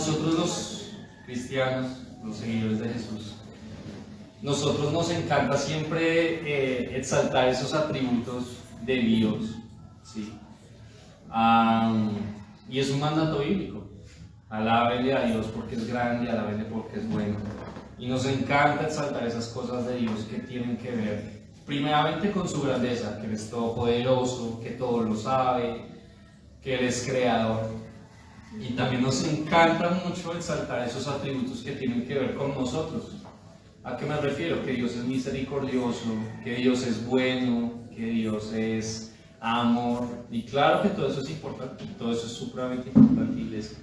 nosotros los cristianos, los seguidores de Jesús, nosotros nos encanta siempre exaltar esos atributos de Dios, ¿sí? Y es un mandato bíblico. Alábenle a Dios porque es grande, alábenle porque es bueno. Y nos encanta exaltar esas cosas de Dios que tienen que ver primeramente con su grandeza, que Él es todopoderoso, que todo lo sabe, que Él es creador. Y también nos encanta mucho exaltar esos atributos que tienen que ver con nosotros. ¿A qué me refiero? Que Dios es misericordioso, que Dios es bueno, que Dios es amor. Y claro que todo eso es importante, todo eso es supremamente importante, iglesia.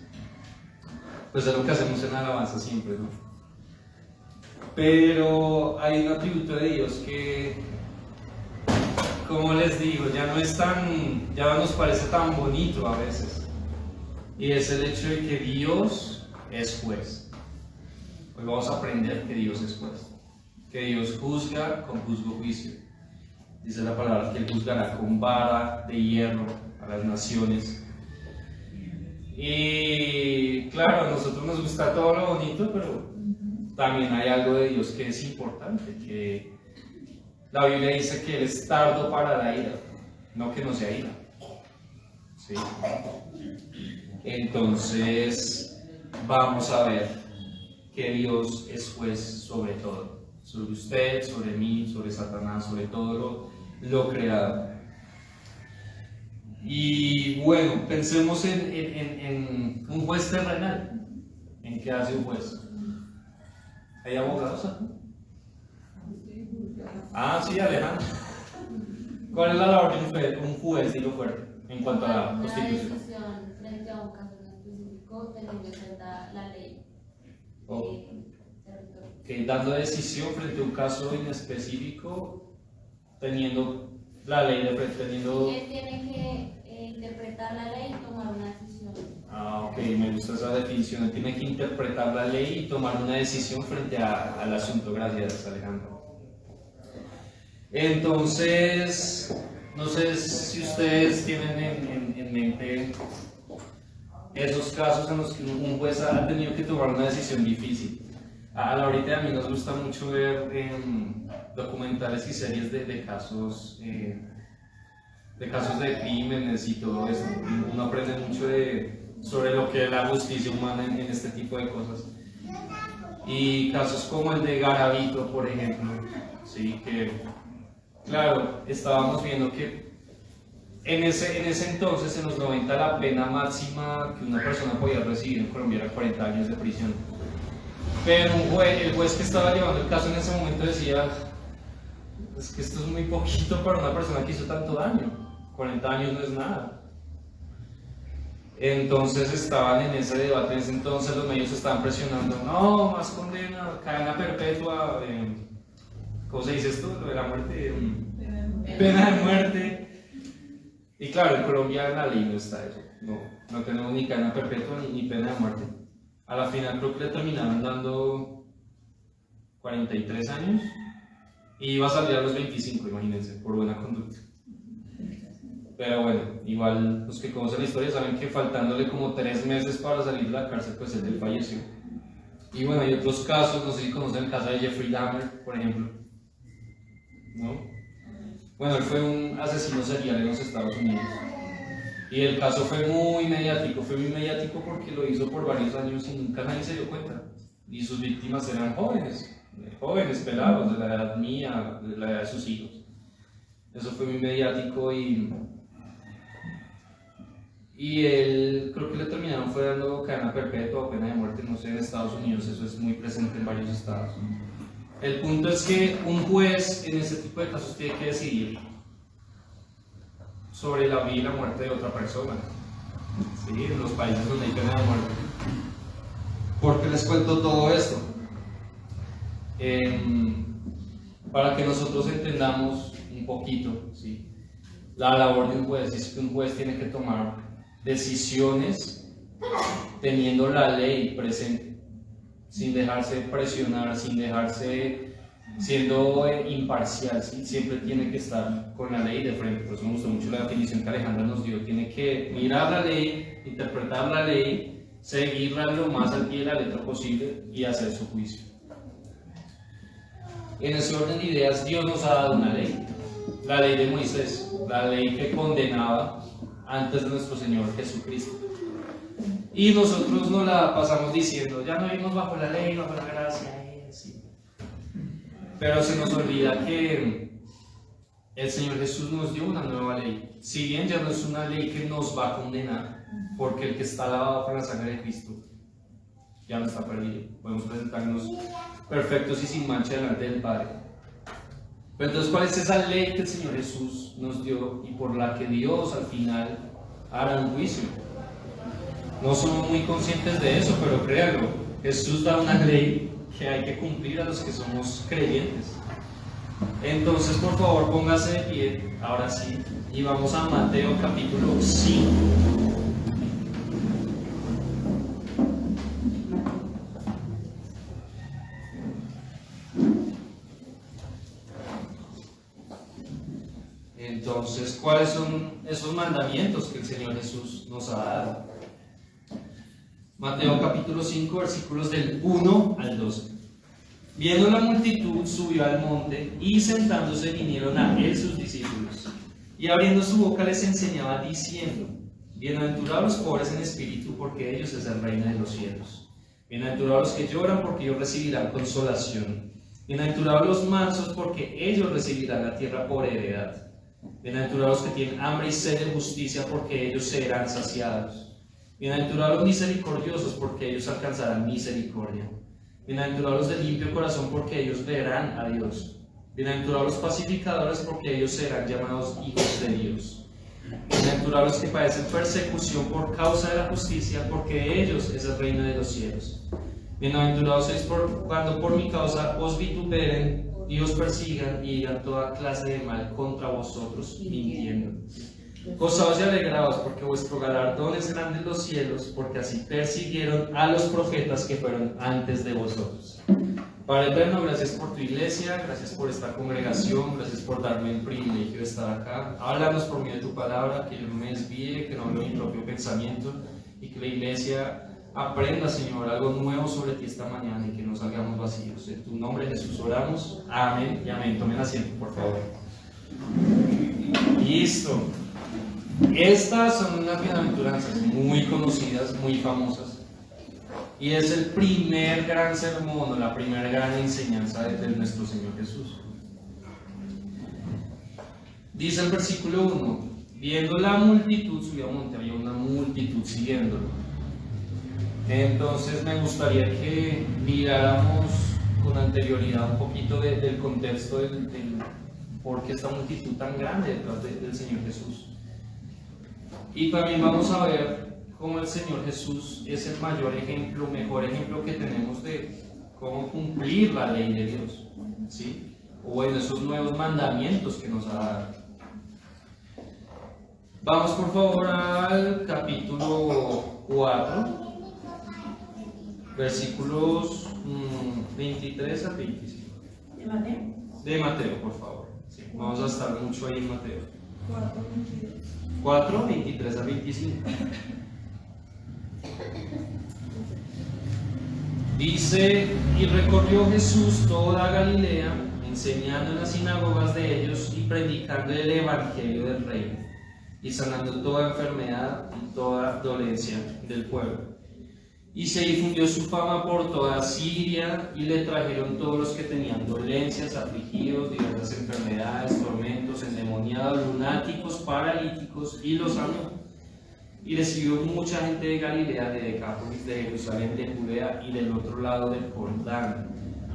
Pues es lo que hacemos en alabanza siempre, ¿no? Pero hay un atributo de Dios que, como les digo, ya no nos parece tan bonito a veces. Y es el hecho de que Dios es juez. Hoy vamos a aprender que Dios es juez. Que Dios juzga con justo juicio. Dice la palabra que Él juzgará con vara de hierro a las naciones. Y claro, a nosotros nos gusta todo lo bonito, pero también hay algo de Dios que es importante. Que la Biblia dice que Él es tardo para la ira, no que no sea ira. ¿Sí? Entonces, vamos a ver que Dios es juez sobre todo, sobre usted, sobre mí, sobre Satanás, sobre todo lo creado. Y bueno, pensemos en un juez terrenal. ¿En qué hace un juez? ¿Hay abogados aquí? Ah, sí, Alejandro. ¿Cuál es la labor de un juez, digo fuerte, en cuanto a la Constitución? Una decisión frente a un caso en específico, teniendo en cuenta la ley territorio. Que dando decisión frente a un caso en específico, teniendo la ley de frente, teniendo... Él tiene que interpretar la ley y tomar una decisión. Ah, ok, me gusta esa definición. Él tiene que interpretar la ley y tomar una decisión frente al asunto. Gracias, Alejandro. Entonces, no sé si ustedes tienen en mente esos casos en los que un juez ha tenido que tomar una decisión difícil. A la ahorita a mí nos gusta mucho ver documentales y series de casos de crímenes y todo eso. Uno aprende mucho sobre lo que es la justicia humana en este tipo de cosas. Y casos como el de Garavito, por ejemplo, ¿sí? Que, claro, estábamos viendo que en ese entonces, en los 90, la pena máxima que una persona podía recibir en Colombia era 40 años de prisión. Pero el juez que estaba llevando el caso en ese momento decía, es que esto es muy poquito para una persona que hizo tanto daño, 40 años no es nada. Entonces estaban en ese debate, en ese entonces los medios estaban presionando, no, más condena, cadena perpetua, ¿cómo se dice esto? Lo de la muerte, pena de muerte. Y claro, en Colombia en la ley no está eso, no tenemos ni cadena perpetua ni pena de muerte. A la final creo que le terminaron dando 43 años y iba a salir a los 25, imagínense, por buena conducta. Pero bueno, igual los que conocen la historia saben que faltándole como 3 meses para salir de la cárcel, pues él falleció. Y bueno, hay otros casos, no sé si conocen el caso de Jeffrey Dahmer, por ejemplo. ¿No? Bueno, él fue un asesino serial en los Estados Unidos. Y el caso fue muy mediático porque lo hizo por varios años y nunca nadie se dio cuenta. Y sus víctimas eran jóvenes pelados, de la edad mía, de la edad de sus hijos. Eso fue muy mediático y él, creo que le terminaron fue dando cadena perpetua o pena de muerte, no sé, en Estados Unidos, eso es muy presente en varios estados. El punto es que un juez en este tipo de casos tiene que decidir sobre la vida y la muerte de otra persona, ¿sí? En los países donde hay pena de muerte. ¿Por qué les cuento todo esto? Para que nosotros entendamos un poquito, ¿sí? La labor de un juez es que un juez tiene que tomar decisiones teniendo la ley presente, sin dejarse presionar, siendo imparcial, ¿sí? Siempre tiene que estar con la ley de frente. Por eso me gustó mucho la definición que Alejandra nos dio. Tiene que mirar la ley, interpretar la ley, seguirla lo más al pie de la letra posible y hacer su juicio. En ese orden de ideas, Dios nos ha dado una ley, la ley de Moisés, la ley que condenaba antes de nuestro Señor Jesucristo. Y nosotros nos la pasamos diciendo, ya no vivimos bajo la ley, bajo la gracia, sí. Pero se nos olvida que el Señor Jesús nos dio una nueva ley. Si bien ya no es una ley que nos va a condenar, porque el que está lavado por la sangre de Cristo ya no está perdido. Podemos presentarnos perfectos y sin mancha delante del Padre. Pero entonces, ¿cuál es esa ley que el Señor Jesús nos dio y por la que Dios al final hará un juicio? No somos muy conscientes de eso, pero créanlo, Jesús da una ley que hay que cumplir a los que somos creyentes. Entonces, por favor, póngase de pie, ahora sí, y vamos a Mateo capítulo 5. Entonces, ¿cuáles son esos mandamientos que el Señor Jesús nos ha dado? Mateo capítulo 5, versículos del 1 al 12. Viendo la multitud, subió al monte, y sentándose vinieron a él sus discípulos. Y abriendo su boca les enseñaba diciendo: Bienaventurados los pobres en espíritu, porque ellos es el reino de los cielos. Bienaventurados los que lloran, porque ellos recibirán consolación. Bienaventurados los mansos, porque ellos recibirán la tierra por heredad. Bienaventurados los que tienen hambre y sed de justicia, porque ellos serán saciados. Bienaventurados los misericordiosos, porque ellos alcanzarán misericordia. Bienaventurados los de limpio corazón, porque ellos verán a Dios. Bienaventurados los pacificadores, porque ellos serán llamados hijos de Dios. Bienaventurados los que padecen persecución por causa de la justicia, porque ellos es el reino de los cielos. Bienaventurados sois cuando por mi causa os vituperen y os persigan y digan toda clase de mal contra vosotros, mintiendo. Gozaos y alegraos, porque vuestro galardón es grande en los cielos, porque así persiguieron a los profetas que fueron antes de vosotros. Padre eterno, gracias por tu iglesia, gracias por esta congregación, gracias por darme el privilegio de estar acá. Háblanos por medio de tu palabra, que yo no me desvíe, que no hable mi propio pensamiento, y que la iglesia aprenda, Señor, algo nuevo sobre ti esta mañana y que no salgamos vacíos. En tu nombre, Jesús, oramos. Amén y amén. Tomen asiento, por favor. Listo. Estas son unas bienaventuranzas muy conocidas, muy famosas, y es el primer gran sermón o la primera gran enseñanza de nuestro Señor Jesús. Dice el versículo 1: viendo la multitud, subió a monte, había una multitud siguiéndolo. Entonces me gustaría que miráramos con anterioridad un poquito del contexto del por qué esta multitud tan grande detrás del Señor Jesús. Y también vamos a ver cómo el Señor Jesús es el mayor ejemplo, mejor ejemplo que tenemos de cómo cumplir la ley de Dios, ¿sí? O en esos nuevos mandamientos que nos ha dado. Vamos por favor al capítulo 4, versículos 23 al 25. ¿De Mateo? De Mateo, por favor. Sí, vamos a estar mucho ahí en Mateo. 4:22. 4:23 al 25. Dice: y recorrió Jesús toda Galilea, enseñando en las sinagogas de ellos y predicando el evangelio del reino, y sanando toda enfermedad y toda dolencia del pueblo. Y se difundió su fama por toda Siria, y le trajeron todos los que tenían dolencias, afligidos, diversas enfermedades, tormentos, endemoniados, lunáticos, paralíticos, y los sanó. Y recibió mucha gente de Galilea, de Decápolis, de Jerusalén, de Judea y del otro lado del Jordán.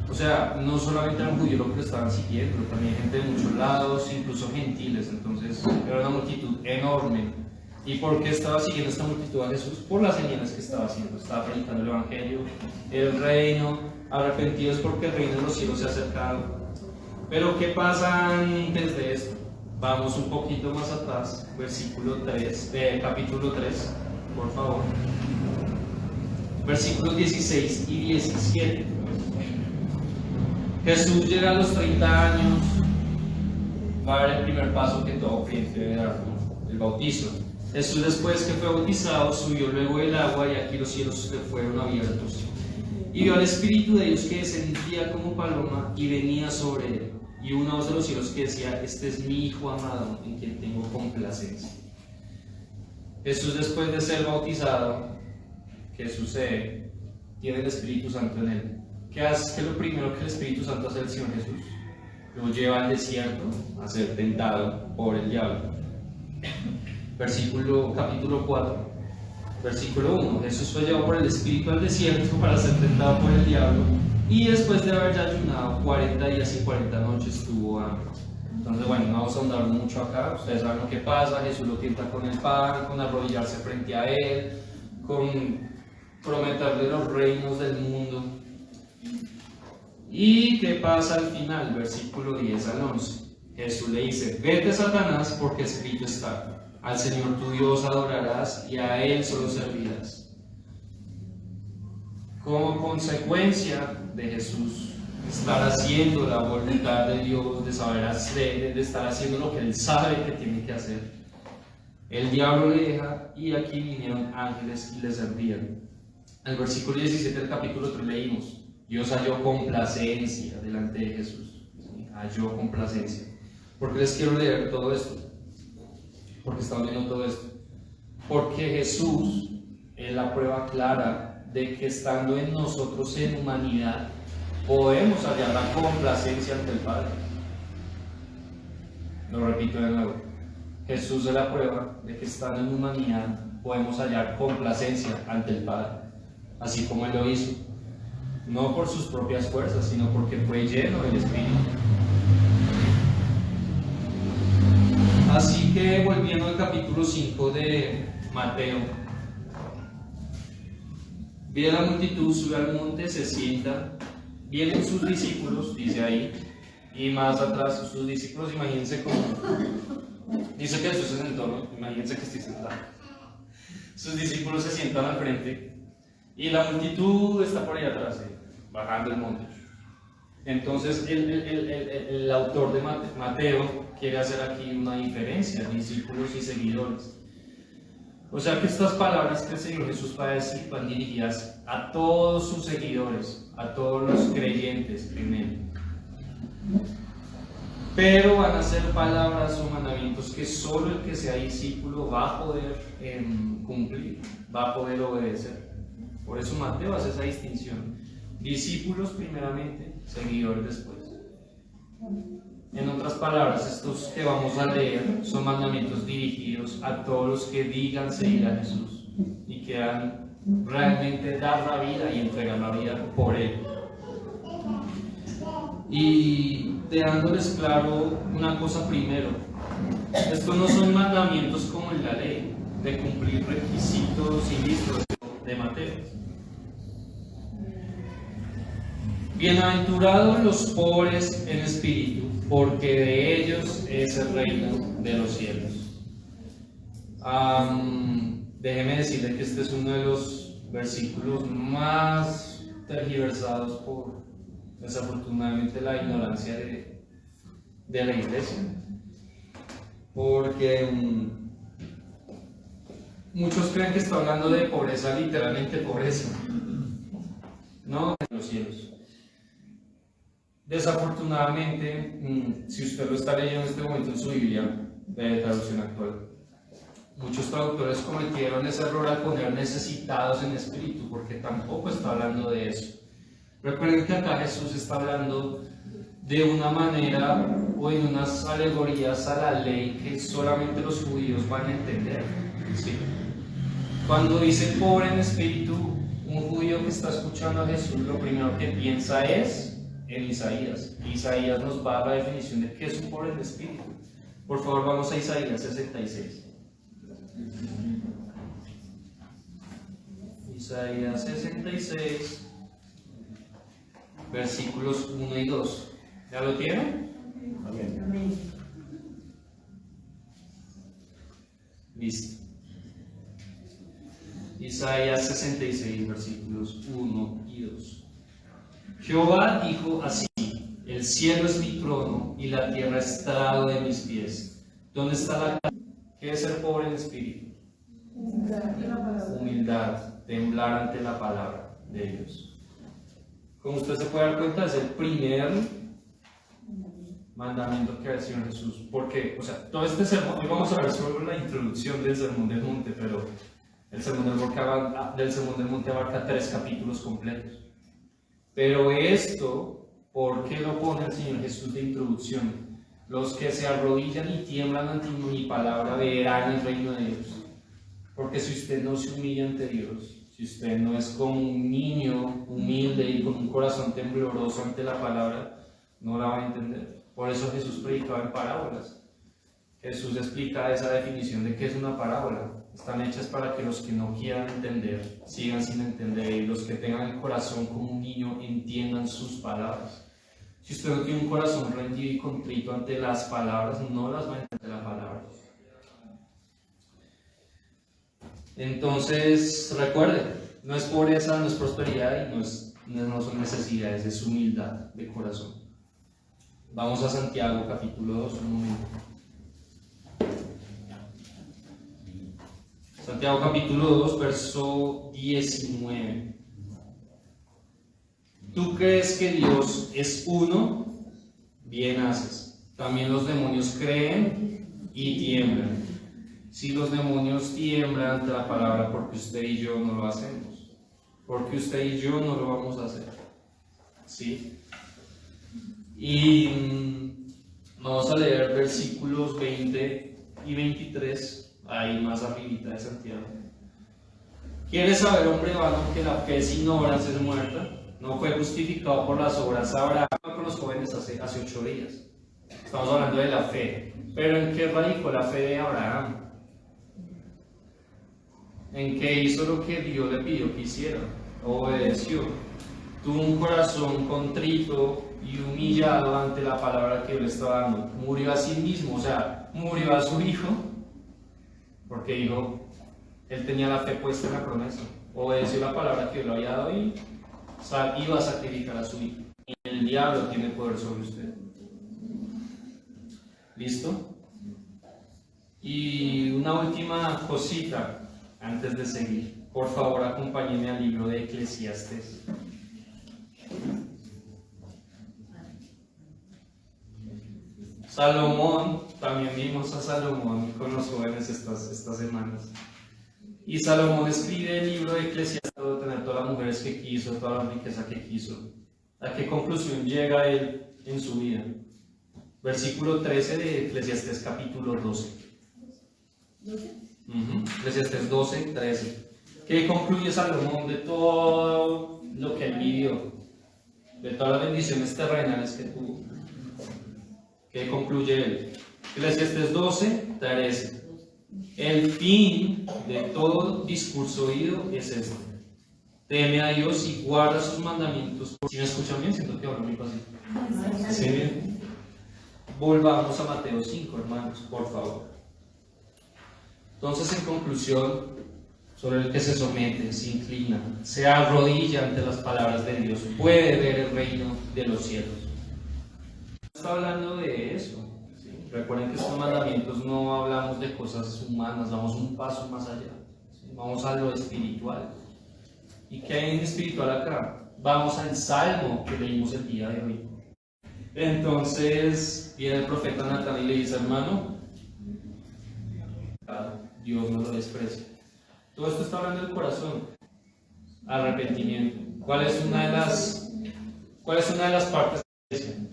O sea, no solamente eran judíos los que lo estaban siguiendo, también gente de muchos lados, incluso gentiles. Entonces era una multitud enorme. ¿Y por qué estaba siguiendo esta multitud a Jesús? Por las señales que estaba haciendo. Estaba predicando el evangelio, el reino, arrepentidos porque el reino de los cielos se ha acercado. Pero ¿qué pasa antes de esto? Vamos un poquito más atrás, versículo 3, capítulo 3, por favor. Versículos 16 y 17. Jesús llega a los 30 años, va a dar el primer paso que todo creyente debe dar, ¿no? El bautizo. Jesús, después que fue bautizado, subió luego del agua y aquí los cielos le fueron abiertos. Y vio al Espíritu de Dios que descendía como paloma y venía sobre él. Y una voz de los cielos que decía: este es mi Hijo amado, en quien tengo complacencia. Jesús, después de ser bautizado, ¿qué sucede? Tiene el Espíritu Santo en él. ¿Qué es lo primero que el Espíritu Santo hace al Señor Jesús? Lo lleva al desierto a ser tentado por el diablo. Capítulo 4, versículo 1. Jesús fue llevado por el Espíritu al desierto para ser tentado por el diablo, y después de haber ya ayunado 40 días y 40 noches tuvo hambre. Entonces, bueno, no vamos a ahondar mucho acá. Ustedes saben lo que pasa. Jesús lo tienta con el pan, con arrodillarse frente a él, con prometerle los reinos del mundo. ¿Y qué pasa al final? Versículo 10 al 11. Jesús le dice: vete, Satanás, porque escrito está: al Señor tu Dios adorarás y a Él solo servirás. Como consecuencia de Jesús estar haciendo la voluntad de Dios, de saber hacer, de estar haciendo lo que Él sabe que tiene que hacer, el diablo le deja, y aquí vinieron ángeles y le servían. El versículo 17 del capítulo 3 leímos: Dios halló complacencia delante de Jesús. ¿Sí? Halló complacencia. ¿Por qué les quiero leer todo esto? Porque estamos viendo todo esto. Porque Jesús es la prueba clara de que estando en nosotros en humanidad podemos hallar la complacencia ante el Padre. Lo repito de nuevo. Jesús es la prueba de que estando en humanidad podemos hallar complacencia ante el Padre, así como Él lo hizo, no por sus propias fuerzas, sino porque fue lleno del Espíritu. Así que, volviendo al capítulo 5 de Mateo, viene la multitud, sube al monte, se sienta, vienen sus discípulos, dice ahí, y más atrás sus discípulos. Imagínense cómo dice que Jesús se sentó, ¿no? Imagínense que estoy sentado. Sus discípulos se sientan al frente y la multitud está por ahí atrás, bajando el monte. Entonces el autor de Mateo quiere hacer aquí una diferencia: discípulos y seguidores. O sea que estas palabras que el Señor Jesús va a decir van dirigidas a todos sus seguidores, a todos los creyentes en Él. Pero van a ser palabras o mandamientos que solo el que sea discípulo va a poder cumplir, va a poder obedecer. Por eso Mateo hace esa distinción: discípulos primeramente, seguidores después. En otras palabras, estos que vamos a leer son mandamientos dirigidos a todos los que digan seguir a Jesús y quieran realmente dar la vida y entregar la vida por Él. Y dejándoles claro una cosa primero: estos no son mandamientos como en la ley, de cumplir requisitos y listos de Mateo. Bienaventurados los pobres en espíritu, porque de ellos es el reino de los cielos. Déjeme decirle que este es uno de los versículos más tergiversados por, desafortunadamente, la ignorancia de la iglesia. Porque muchos creen que está hablando de pobreza, literalmente pobreza. No, en los cielos. Desafortunadamente, si usted lo está leyendo en este momento en su Biblia de traducción actual, muchos traductores cometieron ese error al poner necesitados en espíritu, porque tampoco está hablando de eso. Recuerden que acá Jesús está hablando de una manera o en unas alegorías a la ley que solamente los judíos van a entender. ¿Sí? Cuando dice pobre en espíritu, un judío que está escuchando a Jesús lo primero que piensa es en Isaías. Isaías nos va a dar la definición de qué es un pobre en espíritu. Por favor, vamos a Isaías 66. Isaías 66, versículos 1 y 2. ¿Ya lo tienen? Amén. Listo. Isaías 66, versículos 1 y 2. Jehová dijo así: el cielo es mi trono y la tierra estrado de mis pies. ¿Dónde está la casa? ¿Qué es ser pobre en espíritu? Humildad, temblar ante la palabra de Dios. Como usted se puede dar cuenta, es el primer mandamiento que da el Señor Jesús. Porque, o sea, todo este sermón, hoy vamos a ver solo la introducción del Sermón del Monte, pero el Sermón del Monte abarca 3 capítulos completos. Pero esto, ¿por qué lo pone el Señor Jesús de introducción? Los que se arrodillan y tiemblan ante mi palabra verán el reino de Dios. Porque si usted no se humilla ante Dios, si usted no es como un niño humilde y con un corazón tembloroso ante la palabra, no la va a entender. Por eso Jesús predicaba en parábolas. Jesús explica esa definición de qué es una parábola. Están hechas para que los que no quieran entender sigan sin entender, y los que tengan el corazón como un niño entiendan sus palabras. Si usted no tiene un corazón rendido y contrito ante las palabras, no las va a entender la palabra. Entonces, recuerden, no es pobreza, no es prosperidad y no son necesidades, es humildad de corazón. Vamos a Santiago capítulo 2, un momento. Santiago capítulo 2, verso 19. ¿Tú crees que Dios es uno? Bien haces. También los demonios creen y tiemblan. Si los demonios tiemblan ante la palabra, porque usted y yo no lo hacemos. Porque usted y yo no lo vamos a hacer. ¿Sí? Y vamos a leer versículos 20 y 23, ahí más arribita de Santiago. ¿Quieres saber, hombre vano, que la fe sin obras es muerta? No fue justificado por las obras Abraham con los jóvenes hace 8 días. Estamos hablando de la fe. Pero ¿en qué radicó la fe de Abraham? En que hizo lo que Dios le pidió que hiciera, obedeció, tuvo un corazón contrito y humillado ante la palabra que Dios le estaba dando, murió a sí mismo, o sea, murió a su hijo, porque dijo, él tenía la fe puesta en la promesa, obedeció la palabra que Dios le había dado y iba a sacrificar a su hijo. Y el diablo tiene poder sobre usted. ¿Listo? Y una última cosita antes de seguir. Por favor, acompáñenme al libro de Eclesiastes. Salomón, también vimos a Salomón con los jóvenes estas semanas. Y Salomón escribe el libro de Eclesiastes, de tener todas las mujeres que quiso, toda la riqueza que quiso. ¿A qué conclusión llega él en su vida? Versículo 13 de Eclesiastes capítulo 12. Eclesiastes 12, 13. ¿Qué concluye Salomón de todo lo que él vivió? De todas las bendiciones terrenales que tuvo. ¿Qué concluye él? Eclesiastes 12, 13. El fin de todo discurso oído es este: teme a Dios y guarda sus mandamientos. Si me escuchan bien, siento que hablo muy fácil. ¿Sí? Bien. Volvamos a Mateo 5, hermanos, por favor. Entonces, en conclusión, sobre el que se somete, se inclina, se arrodilla ante las palabras de Dios, puede ver el reino de los cielos. Está hablando de eso. ¿Sí? Recuerden que estos mandamientos no hablamos de cosas humanas, vamos un paso más allá. ¿Sí? Vamos a lo espiritual. ¿Y qué hay en espiritual acá? Vamos al Salmo que leímos el día de hoy. Entonces viene el profeta Natán y le dice: hermano, Dios no lo desprecia. Todo esto está hablando del corazón. Arrepentimiento. ¿Cuál es una de las partes de la iglesia?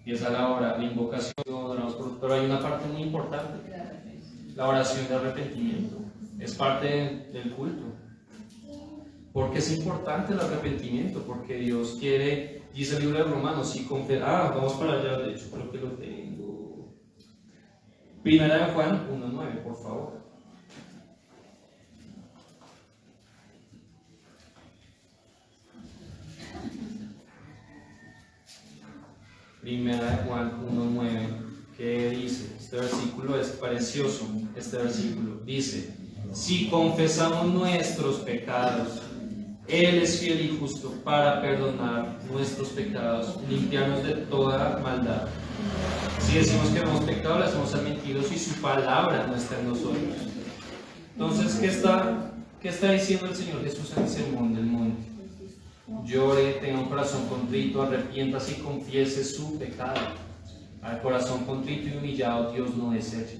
Y esa es la invocación, pero hay una parte muy importante. La oración de arrepentimiento. Es parte del culto. ¿Por qué es importante el arrepentimiento? Porque Dios quiere, dice el libro de Romanos, si vamos para allá, de hecho creo que lo tengo. Primera de Juan 1:9, por favor. Primera de Juan 1:9, ¿qué dice? Este versículo es precioso. Este versículo dice: si confesamos nuestros pecados, Él es fiel y justo para perdonar nuestros pecados, limpiarnos de toda maldad. Si decimos que no hemos pecado, le hacemos al mentiroso y su palabra no está en nosotros. Entonces, ¿qué está diciendo el Señor Jesús en el sermón del monte? Llore, tenga un corazón contrito, arrepiéntase y confiese su pecado. Al corazón contrito y humillado Dios no desecha.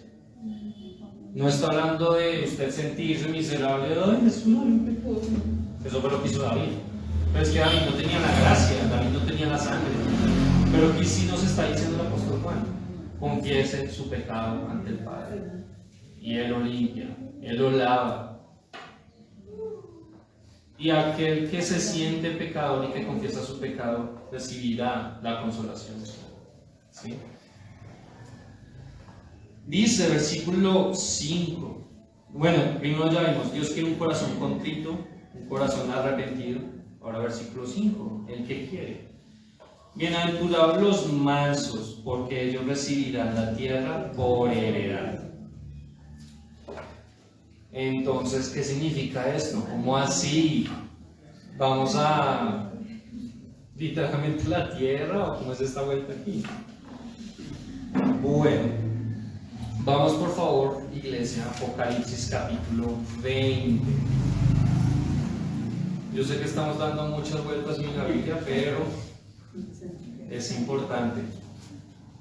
No está hablando de usted sentirse miserable, ay Jesús, ay, pecado. Eso fue lo que hizo David. Pero es que David no tenía la gracia, David no tenía la sangre. Pero aquí sí nos está diciendo el apóstol Juan: confiese su pecado ante el Padre. Y Él lo limpia, Él lo lava. Y aquel que se siente pecador y que confiesa su pecado recibirá la consolación. ¿Sí? Dice versículo 5. Bueno, primero ya vimos, Dios quiere un corazón contrito, un corazón arrepentido. Ahora versículo 5, el que quiere. Bienaventurados los mansos, porque ellos recibirán la tierra por heredad. Entonces, ¿qué significa esto? ¿Cómo así? ¿Vamos a literalmente la tierra o cómo es esta vuelta aquí? Bueno, vamos por favor, iglesia, Apocalipsis capítulo 20. Yo sé que estamos dando muchas vueltas en la Biblia, pero es importante,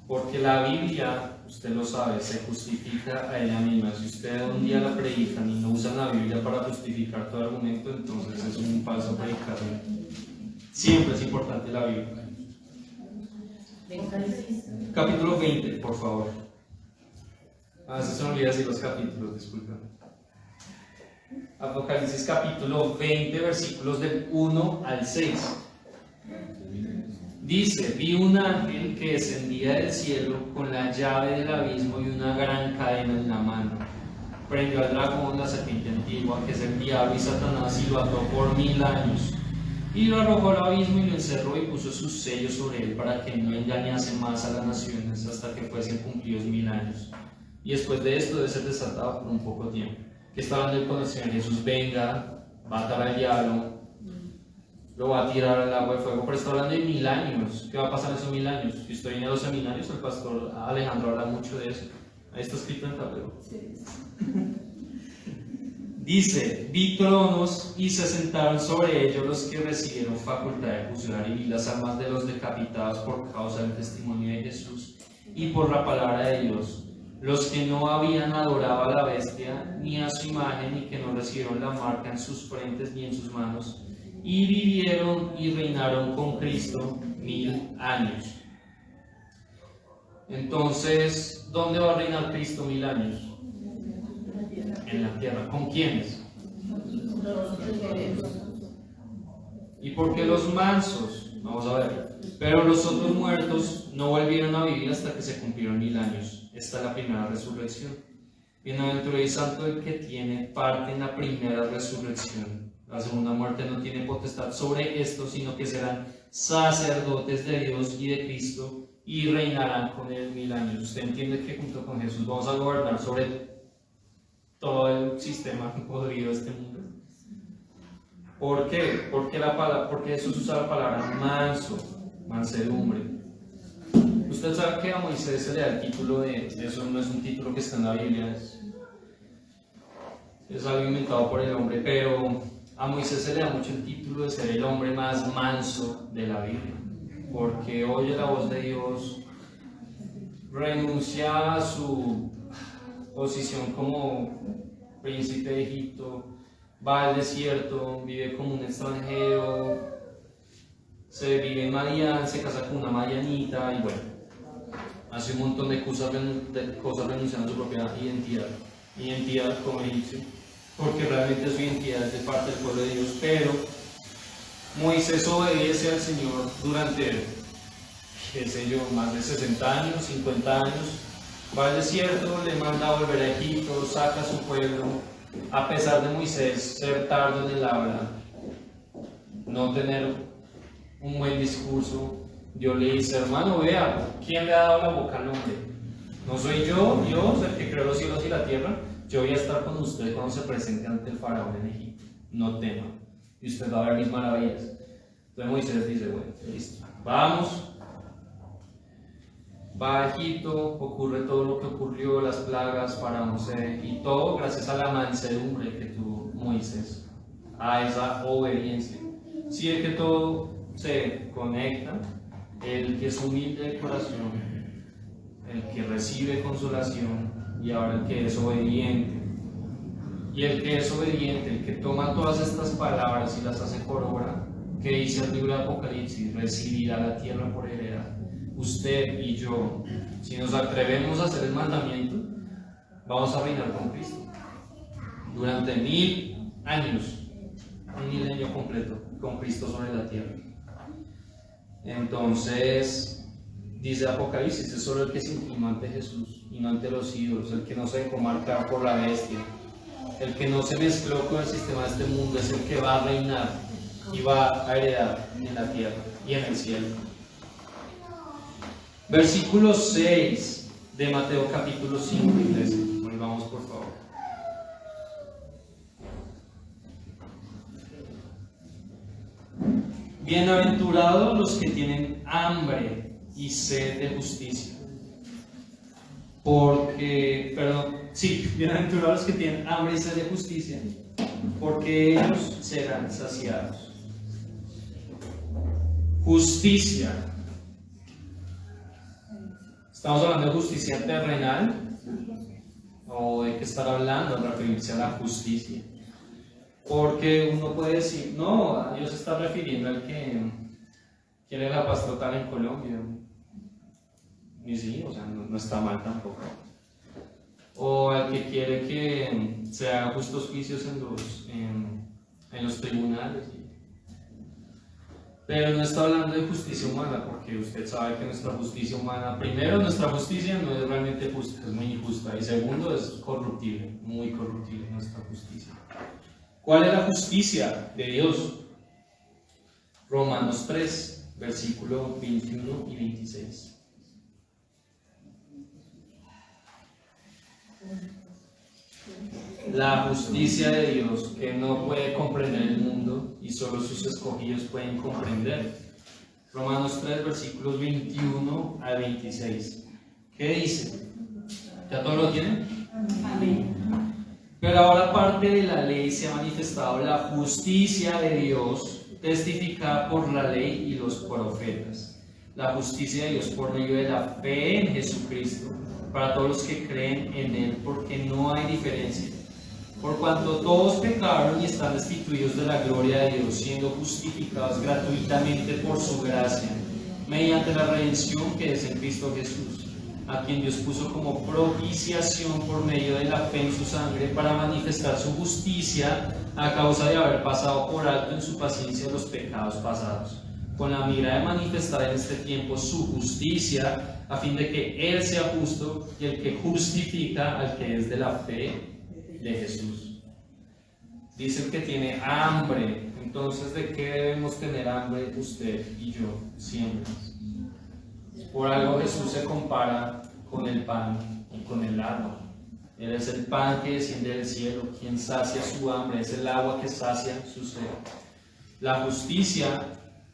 porque la Biblia, usted lo sabe, se justifica a ella misma. Si usted un día la predican y no usan la Biblia para justificar todo argumento, entonces es un falso predicador. Siempre es importante la Biblia. Capítulo 20, por favor. A veces se me olvida decir los capítulos, disculpen. Apocalipsis capítulo 20, versículos del 1 al 6. Dice: vi un ángel que descendía del cielo con la llave del abismo y una gran cadena en la mano. Prendió al dragón, la serpiente antigua, que es el diablo y Satanás, y lo ató por 1000 años. Y lo arrojó al abismo y lo encerró y puso sus sellos sobre él para que no engañase más a las naciones hasta que fuesen cumplidos 1000 años. Y después de esto debe ser desatado por un poco tiempo. Que está hablando del cuando el Señor Jesús venga, va a atar al diablo, lo va a tirar al agua de fuego, pero está hablando de 1000 años. ¿Qué va a pasar en esos 1000 años? Si estoy en los seminarios, el pastor Alejandro habla mucho de eso. Ahí está escrito en tablero. Sí. Dice: vi tronos y se sentaron sobre ellos los que recibieron facultad de juzgar, y vi las almas de los decapitados por causa del testimonio de Jesús y por la palabra de Dios, los que no habían adorado a la bestia ni a su imagen, y que no recibieron la marca en sus frentes ni en sus manos, y vivieron y reinaron con Cristo 1000 años. Entonces, ¿dónde va a reinar Cristo 1000 años? En la tierra. ¿Con quiénes? ¿Y por qué los mansos? Vamos a ver. Pero los otros muertos no volvieron a vivir hasta que se cumplieron 1000 años. Esta es la primera resurrección. Bienaventurado y santo el que tiene parte en la primera resurrección. La segunda muerte no tiene potestad sobre esto, sino que serán sacerdotes de Dios y de Cristo y reinarán con él 1000 años. Usted entiende que junto con Jesús vamos a gobernar sobre todo el sistema podrido de este mundo. ¿Por qué? Porque Jesús usa la palabra manso, mansedumbre. Usted sabe que a Moisés se le da el título de eso, no es un título que está en la Biblia, es algo inventado por el hombre, pero a Moisés se le da mucho el título de ser el hombre más manso de la Biblia, porque oye la voz de Dios, renuncia a su posición como príncipe de Egipto, va al desierto, vive como un extranjero, se vive en Madián, se casa con una madianita y bueno, hace un montón de cosas renunciando a su propia identidad como egipcio, porque realmente su identidad es de parte del pueblo de Dios. Pero Moisés obedece al Señor durante, qué sé yo, más de 60 años, 50 años, va al desierto, le manda a volver a Egipto, saca a su pueblo, a pesar de Moisés ser tardo en el habla, no tener un buen discurso. Dios le dice: hermano, vea, ¿quién le ha dado la boca al hombre? No soy yo, Dios, el que creó los cielos y la tierra. Yo voy a estar con usted cuando se presente ante el faraón en Egipto. No tema, y usted va a ver mis maravillas. Entonces Moisés dice: bueno, listo, vamos. Va a Egipto, ocurre todo lo que ocurrió, las plagas, Faraón cede, y todo gracias a la mansedumbre que tuvo Moisés, a esa obediencia. Si es que todo se conecta, el que es humilde de corazón, el que recibe consolación, y ahora el que es obediente. Y el que es obediente, el que toma todas estas palabras y las hace por obra, que dice el libro de Apocalipsis, recibirá la tierra por heredad. Usted y yo, si nos atrevemos a hacer el mandamiento, vamos a reinar con Cristo durante 1000 años, un milenio completo con Cristo sobre la tierra. Entonces, dice Apocalipsis, es solo el que se inclina ante Jesús y no ante los ídolos, el que no se dejó marcar por la bestia, el que no se mezcló con el sistema de este mundo, es el que va a reinar y va a heredar en la tierra y en el cielo. Versículo 6 de Mateo capítulo 5 y 13. Volvamos por favor. Bienaventurados los que tienen hambre y sed de justicia. Bienaventurados los que tienen hambre y sed de justicia, porque ellos serán saciados. Justicia. ¿Estamos hablando de justicia terrenal? ¿O de qué estar hablando al referirse a la justicia? Porque uno puede decir, no, Dios se está refiriendo al que quiere la paz total en Colombia. Y sí, o sea, no está mal tampoco. O al que quiere que se hagan justos juicios en los tribunales. Pero no está hablando de justicia humana, porque usted sabe que nuestra justicia humana, primero, nuestra justicia no es realmente justa, es muy injusta, y segundo, es corruptible, muy corruptible nuestra justicia. ¿Cuál es la justicia de Dios? Romanos 3, versículo 21 y 26. La justicia de Dios que no puede comprender el mundo y solo sus escogidos pueden comprender. Romanos 3, versículos 21 a 26. ¿Qué dice? ¿Ya todos lo tienen? Amén. Pero ahora aparte de la ley se ha manifestado la justicia de Dios, testificada por la ley y los profetas. La justicia de Dios por medio de la fe en Jesucristo, para todos los que creen en Él, porque no hay diferencia. Por cuanto todos pecaron y están destituidos de la gloria de Dios, siendo justificados gratuitamente por su gracia, mediante la redención que es en Cristo Jesús, a quien Dios puso como propiciación por medio de la fe en su sangre, para manifestar su justicia a causa de haber pasado por alto en su paciencia los pecados pasados, con la mira de manifestar en este tiempo su justicia, a fin de que Él sea justo y el que justifica al que es de la fe de Jesús. Dice que tiene hambre. Entonces, ¿de qué debemos tener hambre usted y yo siempre? Por algo Jesús se compara con el pan y con el agua. Él es el pan que desciende del cielo, quien sacia su hambre, es el agua que sacia su sed. La justicia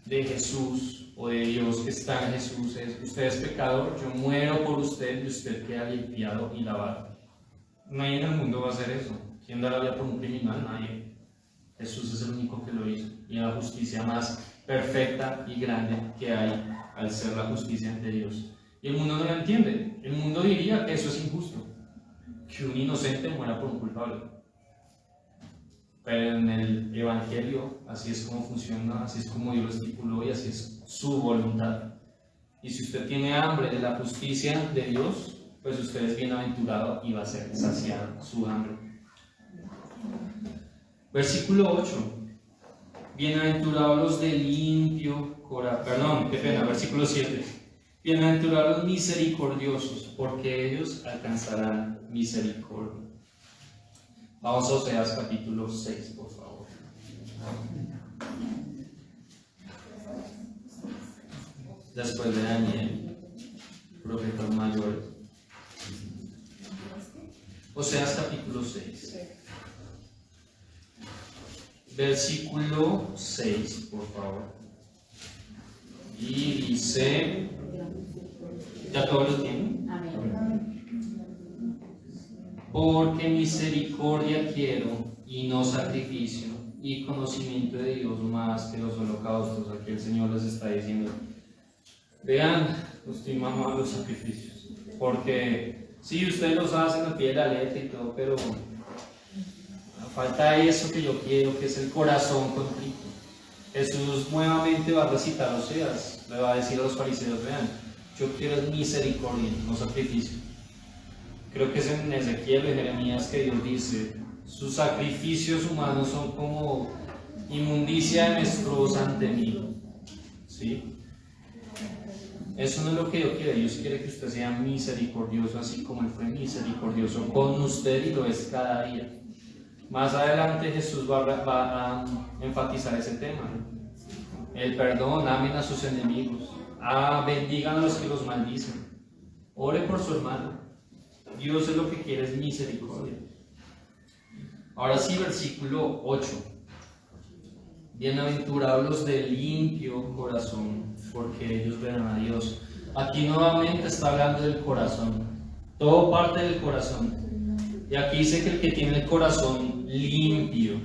de Jesús o de Dios que está en Jesús es: usted es pecador, yo muero por usted y usted queda limpiado y lavado. Nadie en el mundo va a hacer eso. ¿Quién da la vida por un criminal? Nadie. Jesús es el único que lo hizo. Y es la justicia más perfecta y grande que hay, al ser la justicia de Dios. Y el mundo no la entiende. El mundo diría que eso es injusto, que un inocente muera por un culpable. Pero en el Evangelio, así es como funciona, así es como Dios lo estipuló y así es su voluntad. Y si usted tiene hambre de la justicia de Dios, pues usted es bienaventurado y va a ser saciado su hambre. Versículo 8. Bienaventurados los de limpio corazón. Versículo 7. Bienaventurados los misericordiosos, porque ellos alcanzarán misericordia. Vamos a Oseas capítulo 6, por favor. Después de Daniel, profetas mayores. Oseas capítulo 6. Versículo 6, por favor. Y dice, ¿ya todos lo tienen? porque misericordia quiero y no sacrificio, y conocimiento de Dios más que los holocaustos. Aquí el Señor les está diciendo, vean, estoy mamando los sacrificios, porque sí, ustedes los hacen al pie de la letra y todo, pero falta eso que yo quiero, que es el corazón contrito. Jesús nuevamente va a recitar a Oseas, le va a decir a los fariseos, vean, yo quiero misericordia, no sacrificio. Creo que es en Ezequiel y Jeremías que Dios dice, sus sacrificios humanos son como inmundicia de menstruosa ante mí. ¿Sí? Eso no es lo que Dios quiere. Dios quiere que usted sea misericordioso, así como Él fue misericordioso con usted y lo es cada día. Más adelante Jesús va a enfatizar ese tema. El perdón, amen a sus enemigos, bendigan a los que los maldicen, ore por su hermano. Dios es lo que quiere, es misericordia. Ahora sí, versículo 8. Bienaventurados los de limpio corazón, porque ellos verán a Dios. Aquí nuevamente está hablando del corazón. Todo parte del corazón. Y aquí dice que el que tiene el corazón limpio.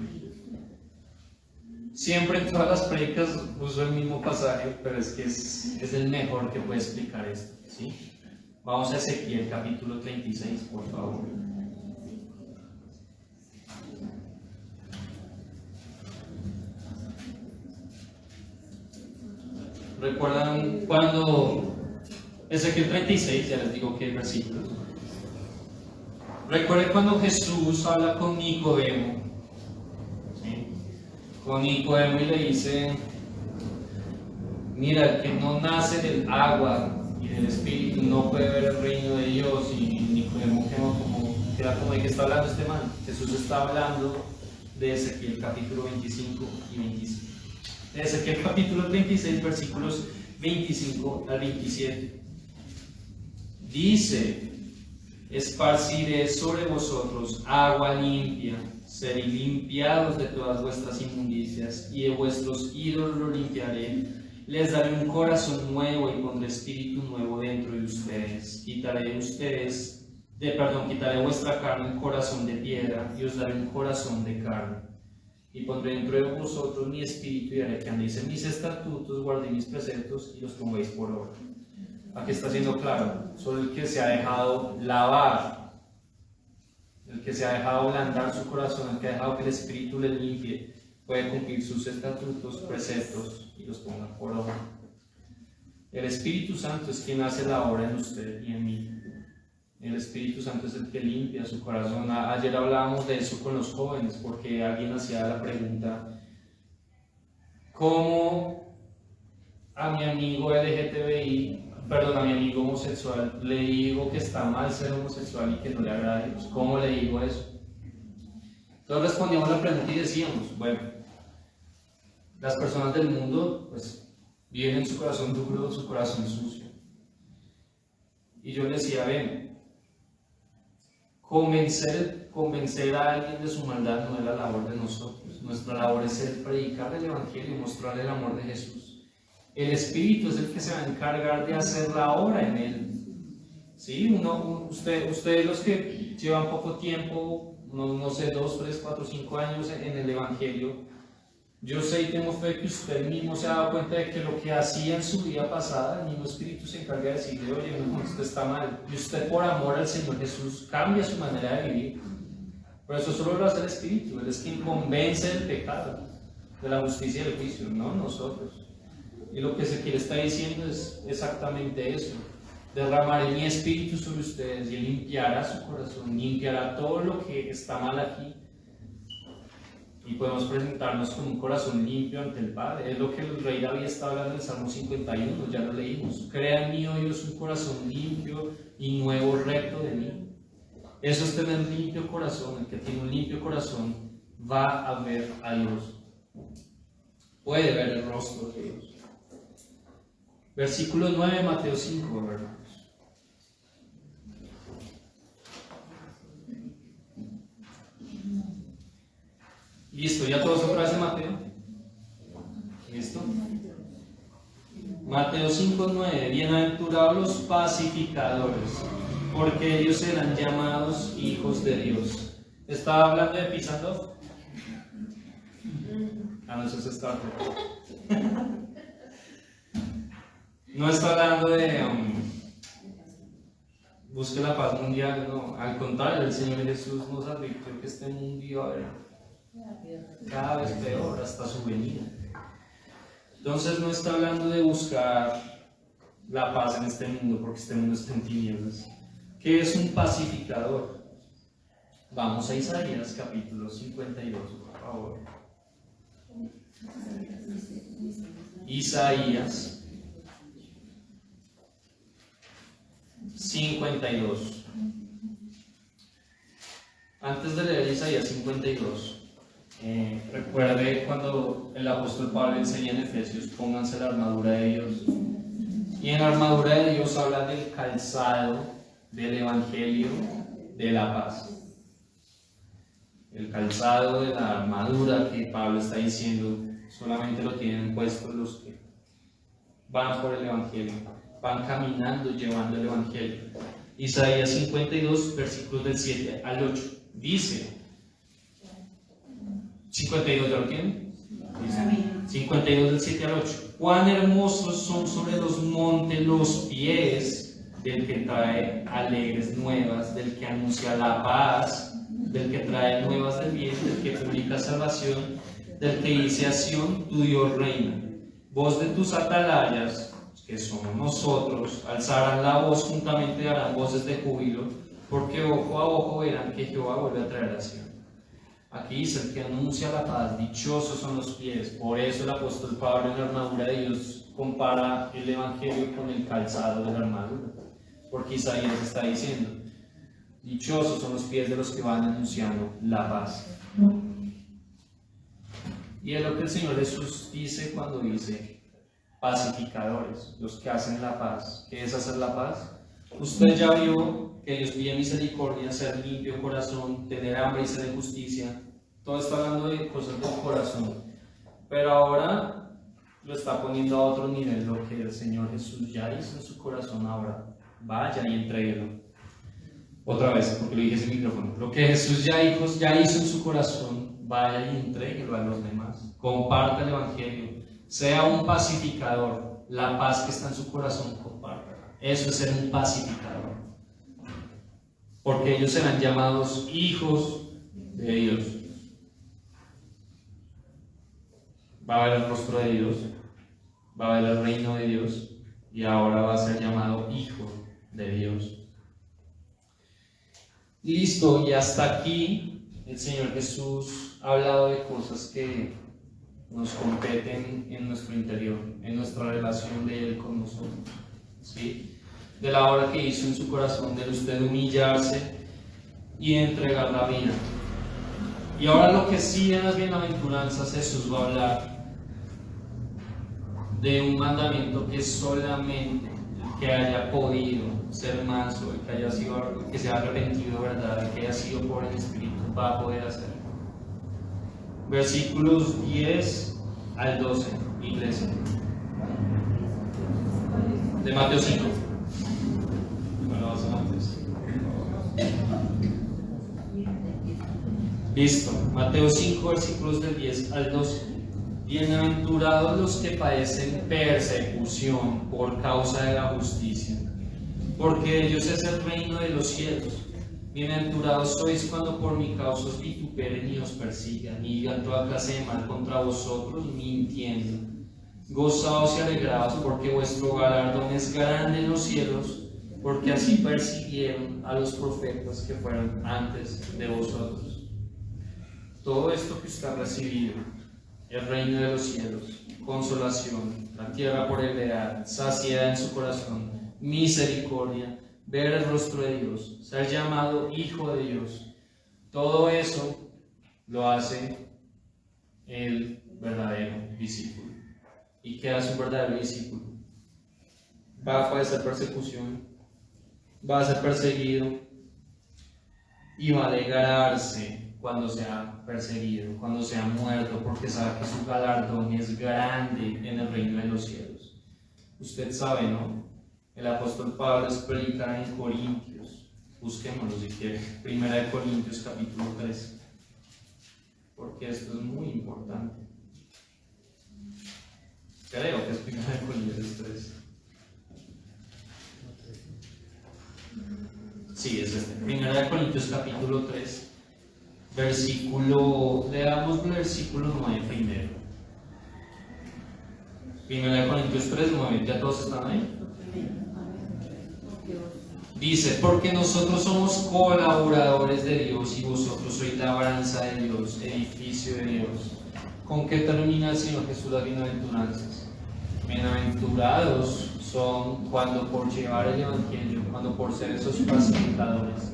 Siempre en todas las predicas uso el mismo pasaje, pero es que es el mejor que puede explicar esto. ¿Sí? Vamos a Ezequiel capítulo 36, por favor. ¿Recuerdan cuando Ezequiel 36, ya les digo qué versículos? Recuerden cuando Jesús habla con Nicodemo, ¿sí? Con Nicodemo y le dice, mira, el que no nace del agua y del Espíritu no puede ver el reino de Dios. Y Nicodemo queda como de que está hablando este man. Jesús está hablando de Ezequiel capítulo 25 y 26. De Ezequiel capítulo 36, versículos 25 al 27. Dice, esparciré sobre vosotros agua limpia, seréis limpiados de todas vuestras inmundicias, y de vuestros ídolos los limpiaré. Les daré un corazón nuevo y pondré espíritu nuevo dentro de ustedes. Quitaré vuestra carne un corazón de piedra y os daré un corazón de carne. Y pondré dentro de vosotros mi espíritu y haré que andéis en mis estatutos, guardéis mis preceptos y los pongáis por obra. Aquí está siendo claro, solo el que se ha dejado lavar, el que se ha dejado ablandar su corazón, el que ha dejado que el espíritu le limpie, puede cumplir sus estatutos, preceptos y los ponga por obra. El Espíritu Santo es quien hace la obra en usted y en mí. El Espíritu Santo es el que limpia su corazón. Ayer hablábamos de eso con los jóvenes, porque alguien hacía la pregunta, ¿cómo a mi amigo a mi amigo homosexual, le digo que está mal ser homosexual y que no le agrada a Dios? ¿Cómo le digo eso? Entonces respondíamos la pregunta y decíamos, bueno, las personas del mundo pues viven en su corazón duro, su corazón sucio. Y yo les decía, ven, convencer a alguien de su maldad no es la labor de nosotros. Nuestra labor es el predicar el Evangelio y mostrarle el amor de Jesús. El Espíritu es el que se va a encargar de hacer la obra en él. ¿Sí? Ustedes los que llevan poco tiempo, no sé, 2, 3, 4, 5 años en el Evangelio, yo sé y tengo fe que usted mismo se ha dado cuenta de que lo que hacía en su vida pasada, el mismo Espíritu se encarga de decirle, oye, no, usted está mal. Y usted por amor al Señor Jesús cambia su manera de vivir. Pero eso solo lo hace el Espíritu. Él es quien convence del pecado, de la justicia y del juicio, no nosotros. Y lo que Ezequiel está diciendo es exactamente eso. Derramaré mi Espíritu sobre ustedes y limpiará su corazón, limpiará todo lo que está mal aquí. Y podemos presentarnos con un corazón limpio ante el Padre. Es lo que el rey David está hablando en el Salmo 51, ya lo leímos. Crea en mí, oh Dios, un corazón limpio y nuevo recto de mí. Eso es tener un limpio corazón. El que tiene un limpio corazón va a ver a Dios. Puede ver el rostro de Dios. Versículo 9, Mateo 5, hermanos. Listo, ya todos otra vez en Mateo. ¿Listo? Mateo 5:9. Bienaventurados los pacificadores, porque ellos serán llamados hijos de Dios. ¿Estaba hablando de pisando? Ah, no, eso es Star Trek. No está hablando de busque la paz mundial, no. Al contrario, el Señor Jesús nos advirtió que este mundo iba a ver cada vez peor hasta su venida. Entonces no está hablando de buscar la paz en este mundo, porque este mundo está en tinieblas. ¿Qué es un pacificador? Vamos a Isaías capítulo 52, por favor. Isaías 52. Antes de leer Isaías 52, recuerde cuando el apóstol Pablo enseña en Efesios, pónganse la armadura de Dios. Y en la armadura de Dios habla del calzado del Evangelio de la paz. El calzado de la armadura que Pablo está diciendo solamente lo tienen puesto los que van por el Evangelio, van caminando llevando el Evangelio. Isaías 52, versículos del 7 al 8, dice, 52, ¿ya lo tienen? Dice, 52 del 7 al 8, cuán hermosos son sobre los montes los pies del que trae alegres nuevas, del que anuncia la paz, del que trae nuevas del bien, del que publica salvación, del que dice a Sión, tu Dios reina. Voz de tus atalayas, que somos nosotros, alzarán la voz, juntamente darán voces de júbilo, porque ojo a ojo verán que Jehová vuelve a traer a Sión. Aquí dice el que anuncia la paz, dichosos son los pies. Por eso el apóstol Pablo en la armadura de Dios compara el Evangelio con el calzado de la armadura, porque Isaías está diciendo, dichosos son los pies de los que van anunciando la paz. Y es lo que el Señor Jesús dice cuando dice pacificadores, los que hacen la paz. ¿Qué es hacer la paz? Usted ya vio que Dios pide misericordia, ser limpio corazón, tener hambre y sed de justicia. Todo está hablando de cosas del corazón. Pero ahora lo está poniendo a otro nivel, lo que el Señor Jesús ya hizo en su corazón. Ahora vaya y entréguelo. Otra vez, porque lo dije ese micrófono. Lo que Jesús ya hizo en su corazón, vaya y entréguelo a los demás. Comparta el Evangelio. Sea un pacificador. La paz que está en su corazón, comparta. Eso es ser un pacificador. Porque ellos serán llamados hijos de Dios. Va a ver el rostro de Dios. Va a ver el reino de Dios. Y ahora va a ser llamado hijo de Dios. Listo, y hasta aquí el Señor Jesús ha hablado de cosas que nos competen en nuestro interior, en nuestra relación de Él con nosotros, ¿sí? De la obra que hizo en su corazón, de usted humillarse y entregar la vida. Y ahora lo que sí en las bienaventuranzas Jesús va a hablar de un mandamiento que solamente el que haya podido ser manso, el que haya sido, el que se haya arrepentido, ¿verdad? El que haya sido pobre en espíritu, va a poder hacer. Versículos 10 al 12, iglesia. De Mateo 5. Bueno, vamos a antes. Listo. Mateo 5, versículos del 10 al 12. Bienaventurados los que padecen persecución por causa de la justicia, porque de ellos es el reino de los cielos. Bienaventurados sois cuando por mi causa os vituperen y os persigan, y digan toda clase de mal contra vosotros, mintiendo. Gozaos y alegraos, porque vuestro galardón es grande en los cielos, porque así persiguieron a los profetas que fueron antes de vosotros. Todo esto que usted ha recibido, el reino de los cielos, consolación, la tierra por heredad, saciedad en su corazón, misericordia, ver el rostro de Dios, ser llamado hijo de Dios, todo eso lo hace el verdadero discípulo. ¿Y qué hace un verdadero discípulo? Va a padecer persecución, va a ser perseguido y va a alegrarse cuando sea perseguido, cuando sea muerto, porque sabe que su galardón es grande en el reino de los cielos. Usted sabe, ¿no? El apóstol Pablo explica en Corintios Busquémoslo si quiere. Primera de Corintios capítulo 3. Porque esto es muy importante. Creo que es Primera de Corintios 3. Sí, es este. Primera de Corintios capítulo 3. Leamos el versículo 9 primero. Primera de Corintios 3, 9. ¿Ya todos están ahí? Dice, porque nosotros somos colaboradores de Dios y vosotros sois labranza de Dios, edificio de Dios. ¿Con qué termina el Señor Jesús las bienaventuranzas? Bienaventurados son cuando por llevar el Evangelio, cuando por ser esos facilitadores,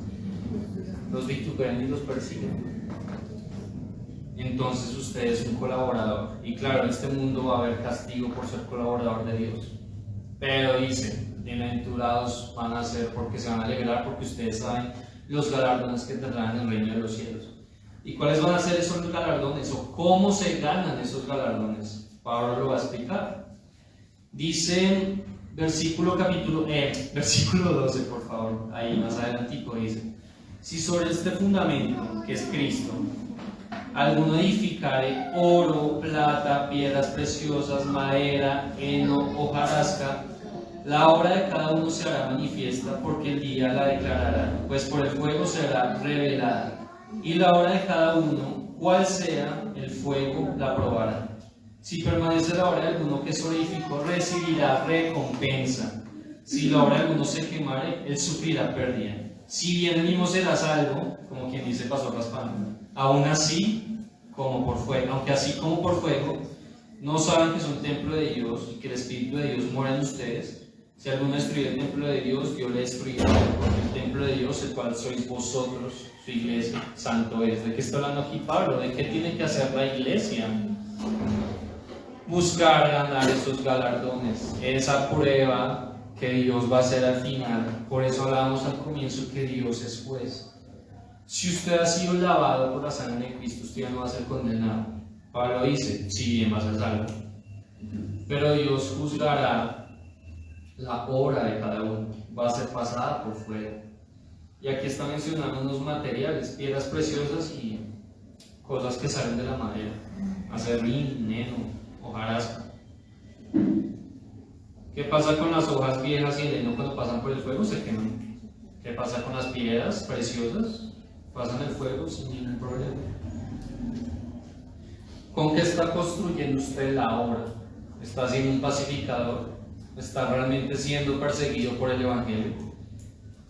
los vituperan y los persiguen. Entonces usted es un colaborador. Y claro, en este mundo va a haber castigo por ser colaborador de Dios. Pero dice, bienaventurados van a ser porque se van a alegrar, porque ustedes saben los galardones que tendrán en el reino de los cielos. ¿Y cuáles van a ser esos galardones? ¿O cómo se ganan esos galardones? Pablo lo va a explicar. Dice, versículo 12, por favor, ahí más adelantico dice, si sobre este fundamento, que es Cristo, alguno edificare oro, plata, piedras preciosas, madera, heno, hojarasca, la obra de cada uno se hará manifiesta, porque el día la declarará, pues por el fuego será revelada, y la obra de cada uno, cual sea el fuego, la probará. Si permanece la obra de alguno que se edificó, recibirá recompensa. Si la obra de alguno se quemare, él sufrirá pérdida. Si bien mismo será salvo, como quien dice pasó raspando, aún así como por fuego, aunque así como por fuego, no saben que son templo de Dios y que el Espíritu de Dios mora en ustedes. Si alguno destruye el templo de Dios, Dios le destruirá, porque el templo de Dios, el cual sois vosotros, su iglesia, santo es. ¿De qué está hablando aquí Pablo? ¿De qué tiene que hacer la iglesia? Buscar ganar esos galardones, esa prueba que Dios va a hacer al final. Por eso hablábamos al comienzo que Dios es juez. Si usted ha sido lavado por la sangre de Cristo, usted ya no va a ser condenado. Pablo dice, sí, bien va a ser salvo. Pero Dios juzgará la obra de cada uno, va a ser pasada por fuego. Y aquí está mencionando unos materiales, piedras preciosas y cosas que salen de la madera, acerrín, heno, hojarasca. ¿Qué pasa con las hojas viejas y el heno cuando pasan por el fuego? Se queman. ¿Qué pasa con las piedras preciosas? Pasan el fuego sin ningún problema. ¿Con qué está construyendo usted la obra? ¿Está siendo un pacificador? ¿Está realmente siendo perseguido por el Evangelio?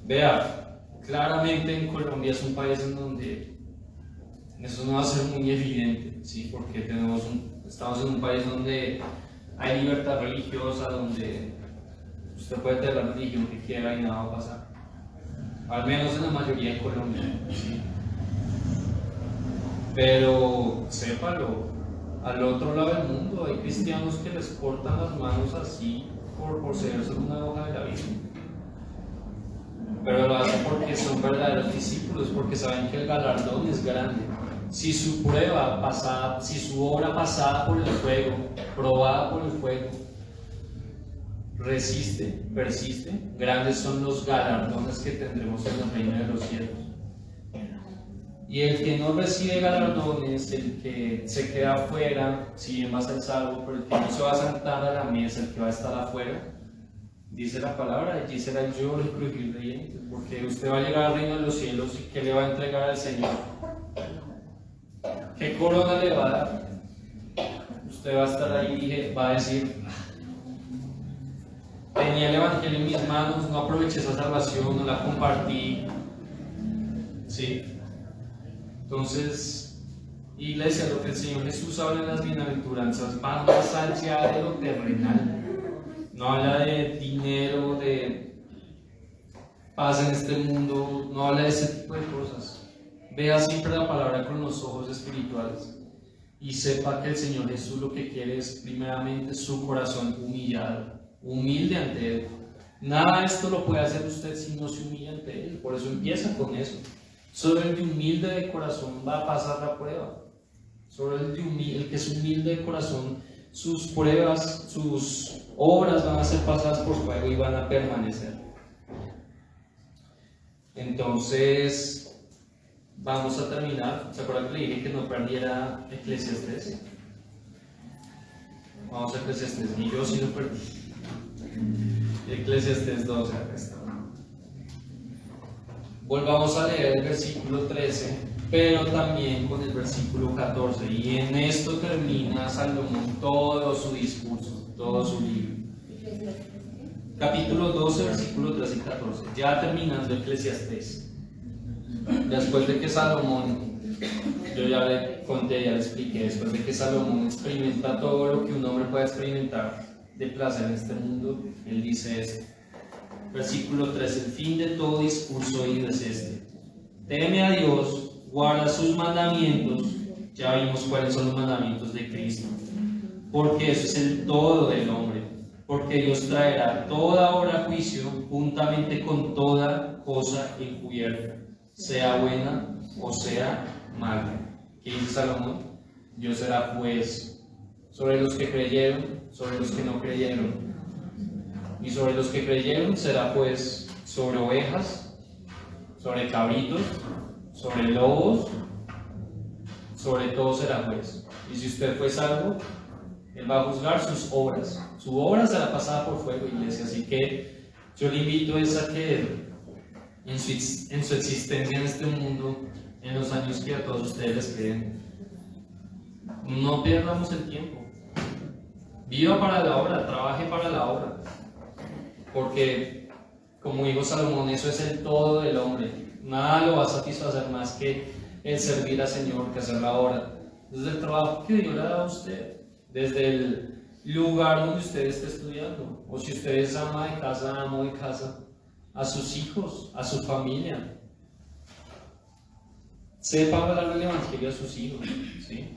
Vea, claramente en Colombia es un país en donde eso no va a ser muy evidente, ¿sí? Porque estamos en un país donde hay libertad religiosa, donde usted puede tener la religión que quiera y nada va a pasar. Al menos en la mayoría de Colombia, ¿sí? Pero sépalo, al otro lado del mundo hay cristianos que les cortan las manos así por ser una hoja de la Biblia. Pero lo hacen porque son verdaderos discípulos, porque saben que el galardón es grande. Si su prueba pasada, si su obra pasada por el fuego, probada por el fuego, resiste, persiste, grandes son los galardones que tendremos en el reino de los cielos. Y el que no recibe galardones, el que se queda afuera, si bien va a ser salvo, pero el que no se va a sentar a la mesa, el que va a estar afuera, dice la palabra, allí será el lloro y crujir de dientes, porque usted va a llegar al reino de los cielos y ¿qué le va a entregar al Señor? ¿Qué corona le va a dar? Usted va a estar ahí y va a decir, tenía el Evangelio en mis manos, no aproveché esa salvación, no la compartí. ¿Sí? Entonces, iglesia, lo que el Señor Jesús habla en las bienaventuranzas va más allá de lo terrenal. No habla de dinero, de paz en este mundo, no habla de ese tipo de cosas. Vea siempre la palabra con los ojos espirituales y sepa que el Señor Jesús lo que quiere es primeramente su corazón humillado, humilde ante Él. Nada de esto lo puede hacer usted si no se humilla ante Él, por eso empieza con eso. Solo el que humilde de corazón va a pasar la prueba. Solo el que es humilde de corazón, sus pruebas, sus obras van a ser pasadas por fuego y van a permanecer. Entonces, vamos a terminar. ¿Se acuerdan que le dije que no perdiera Eclesiastés? Vamos a Eclesiastés, ni yo sí lo perdí. Eclesiastés 12, acá está. Volvamos a leer el versículo 13, pero también con el versículo 14. Y en esto termina Salomón todo su discurso, todo su libro. Capítulo 12, versículo 13 y 14. Ya terminando Eclesiastés. Después de que Salomón, yo ya le conté, ya le expliqué, después de que Salomón experimenta todo lo que un hombre puede experimentar de placer en este mundo, él dice esto. Versículo 3, el fin de todo discurso oído es este: teme a Dios, guarda sus mandamientos. Ya vimos cuáles son los mandamientos de Cristo, porque eso es el todo del hombre, porque Dios traerá toda obra a juicio juntamente con toda cosa encubierta, sea buena o sea mala. ¿Qué dice Salomón? Dios será juez sobre los que creyeron, sobre los que no creyeron. Y sobre los que creyeron será pues sobre ovejas, sobre cabritos, sobre lobos, sobre todo será juez. Y si usted fue salvo, él va a juzgar sus obras. Su obra será pasada por fuego, iglesia. Así que yo le invito a que en su existencia en este mundo, en los años que a todos ustedes les queden, no perdamos el tiempo. Viva para la obra, trabaje para la obra. Porque, como dijo Salomón, eso es el todo del hombre. Nada lo va a satisfacer más que el servir al Señor, que hacer la obra. Desde el trabajo que Dios le ha dado a usted, desde el lugar donde usted esté estudiando, o si usted es ama de casa, amo de casa, a sus hijos, a su familia. Sepa hablar el evangelio a sus hijos, ¿sí?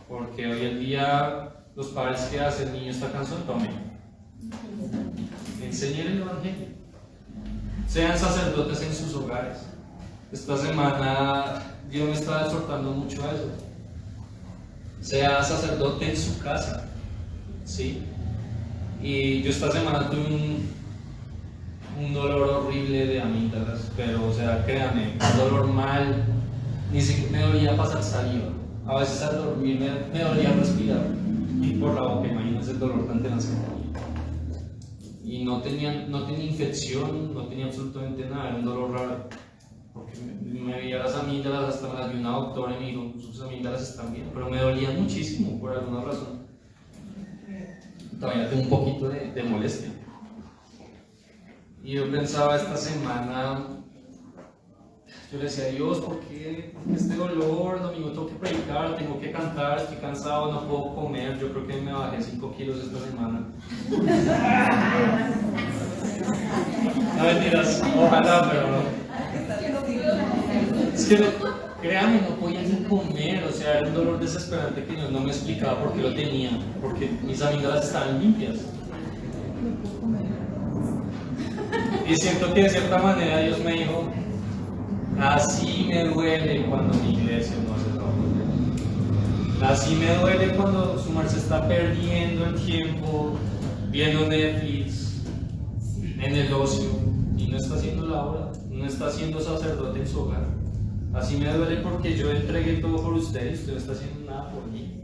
Porque hoy en día los padres que hacen, el niño está cansado, tomen. Enseñar el evangelio. Sean sacerdotes en sus hogares. Esta semana Dios me está exhortando mucho a eso. Sea sacerdote en su casa, ¿sí? Y yo esta semana tuve un dolor horrible de amígdalas, pero o sea, créanme, un dolor mal, ni siquiera me dolía pasar saliva. A veces al dormir me dolía respirar y por la boca, imagínense el dolor tan tenaz que tenía. Y no tenía infección, no tenía absolutamente nada, era un dolor raro. Porque me veía las amígdalas, hasta me las vi una doctora y me dijo, sus amígdalas están bien, pero me dolían muchísimo por alguna razón. Todavía tengo un poquito de molestia. Y yo pensaba esta semana, yo le decía a Dios, ¿por qué este dolor? Domingo tengo que predicar, tengo que cantar, estoy cansado, no puedo comer. Yo creo que me bajé 5 kilos esta semana. No mentiras, ojalá, pero no. Es que créanme, no podía ni comer, o sea, era un dolor desesperante que Dios no me explicaba por qué lo tenía, porque mis amígdalas estaban limpias. Y siento que de cierta manera Dios me dijo, así me duele cuando mi iglesia no hace trabajo. Así me duele cuando su merced está perdiendo el tiempo viendo Netflix en el ocio y no está haciendo la obra, no está siendo sacerdote en su hogar. Así me duele porque yo entregué todo por usted y usted no está haciendo nada por mí.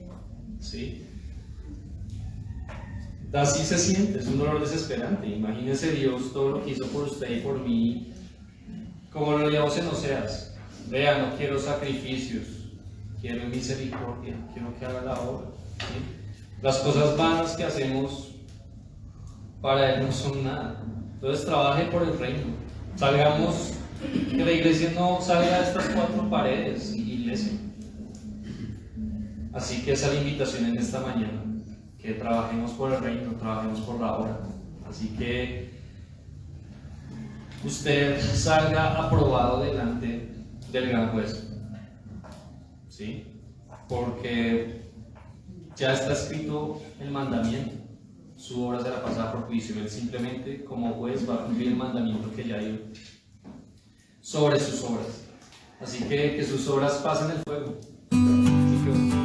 ¿Sí? Así se siente, es un dolor desesperante. Imagínese Dios todo lo que hizo por usted y por mí. Como lo leíamos en Oseas, vea, no quiero sacrificios, quiero misericordia, quiero que haga la obra. ¿Sí? Las cosas vanas que hacemos para Él no son nada. Entonces trabaje por el reino. Salgamos, que la iglesia no salga de estas 4 paredes, iglesia. Así que esa es la invitación en esta mañana, que trabajemos por el reino, trabajemos por la obra. Así que usted salga aprobado delante del gran juez, ¿sí? Porque ya está escrito el mandamiento, su obra será pasada por juicio, él simplemente como juez va a cumplir el mandamiento que ya dio sobre sus obras, así que sus obras pasen el fuego. Así que,